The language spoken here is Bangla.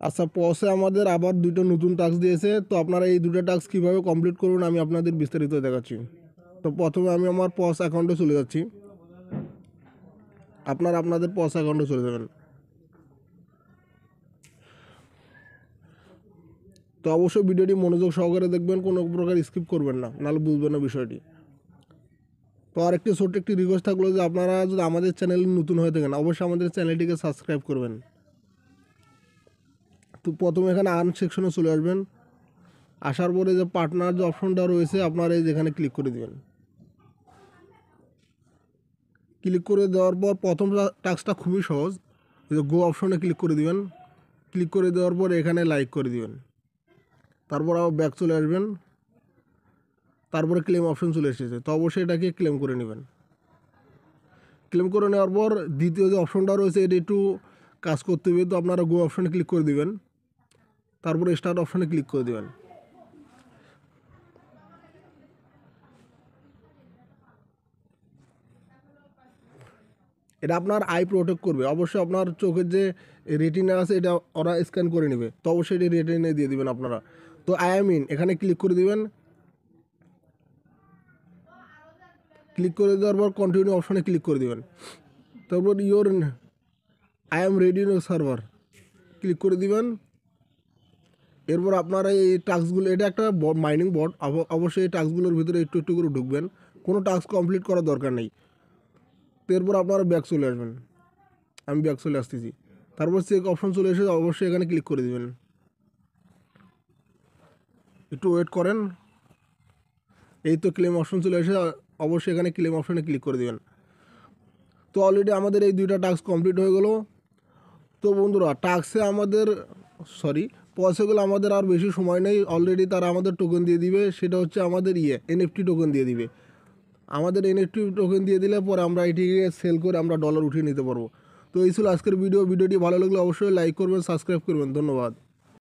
আচ্ছা, পসে আমাদের আবার দুটো নতুন টাস্ক দিয়েছে। তো আপনারা এই দুটো টাস্ক কীভাবে কমপ্লিট করুন আমি আপনাদের বিস্তারিত দেখাচ্ছি। তো প্রথমে আমি আমার পস অ্যাকাউন্টে চলে যাচ্ছি। আপনারা আপনাদের পস অ্যাকাউন্টে চলে যাবেন। তো অবশ্যই ভিডিওটি মনোযোগ সহকারে দেখবেন, কোনো প্রকার স্কিপ করবেন না, নাহলে বুঝবেন না বিষয়টি। তো আর একটি ছোট্ট একটি রিকোয়েস্ট থাকলো যে আপনারা যদি আমাদের চ্যানেলে নতুন হয়ে থাকেন অবশ্যই আমাদের চ্যানেলটিকে সাবস্ক্রাইব করবেন। তো প্রথমে এখানে আর্ন সেকশনে চলে আসবেন। আসার পরে যে পার্টনার যে অপশনটা রয়েছে আপনারা এই যেখানে ক্লিক করে দেবেন। ক্লিক করে দেওয়ার পর প্রথম টাস্কটা খুবই সহজ, যে গো অপশনে ক্লিক করে দিবেন। ক্লিক করে দেওয়ার পর এখানে লাইক করে দিবেন। তারপর আবার ব্যাক চলে আসবেন। তারপরে ক্লেম অপশন চলে এসেছে, তো অবশ্যই এটাকে ক্লেম করে নেবেন। ক্লেম করে নেওয়ার পর দ্বিতীয় যে অপশনটা রয়েছে এটা একটু কাজ করতে হবে, তো আপনারা গো অপশনে ক্লিক করে দিবেন। তারপরে স্টার্ট অপশনে ক্লিক করে দেবেন। এটা আপনার আই প্রোটেক্ট করবে, অবশ্যই আপনার চোখের যে রেটিনা আছে এটা ওরা স্ক্যান করে নেবে, তো অবশ্যই এটি রেটিনা দিয়ে দিবেন আপনারা। তো আই এম ইন এখানে ক্লিক করে দিবেন। ক্লিক করে দেওয়ার পর কন্টিনিউ অপশনে ক্লিক করে দিবেন। তারপর your I am ready in server click করে দিবেন। এরপর আপনারা এই টাস্কগুলো, এটা একটা মাইনিং বট, অবশ্যই এই টাস্কগুলোর ভিতরে একটু একটু করে ঢুকবেন, কোনো টাস্ক কমপ্লিট করার দরকার নেই। তো এরপর আপনারা ব্যাক চলে আসবেন। আমি ব্যাক চলে আসতেছি। তারপর চেক অপশন চলে এসে অবশ্যই এখানে ক্লিক করে দিবেন। একটু ওয়েট করেন। এই তো ক্লেম অপশন চলে এসে অবশ্যই এখানে ক্লেম অপশনে ক্লিক করে দিবেন। তো অলরেডি আমাদের এই দুইটা টাস্ক কমপ্লিট হয়ে গেল। তো বন্ধুরা টাস্কে আমাদের পয়সাগুলো আমাদের আর বেশি সময় নেই, অলরেডি তারা আমাদের টোকেন দিয়ে দিবে, সেটা হচ্ছে আমাদের এনএফটি টোকেন দিয়ে দিবে। আমাদের এনএফটি টোকেন দিয়ে দিলে পরে আমরা এটিকে সেল করে আমরা ডলার উঠিয়ে নিতে পারবো। তো এই ছিল আজকের ভিডিওটি ভালো লাগলে অবশ্যই লাইক করবেন, সাবস্ক্রাইব করবেন। ধন্যবাদ।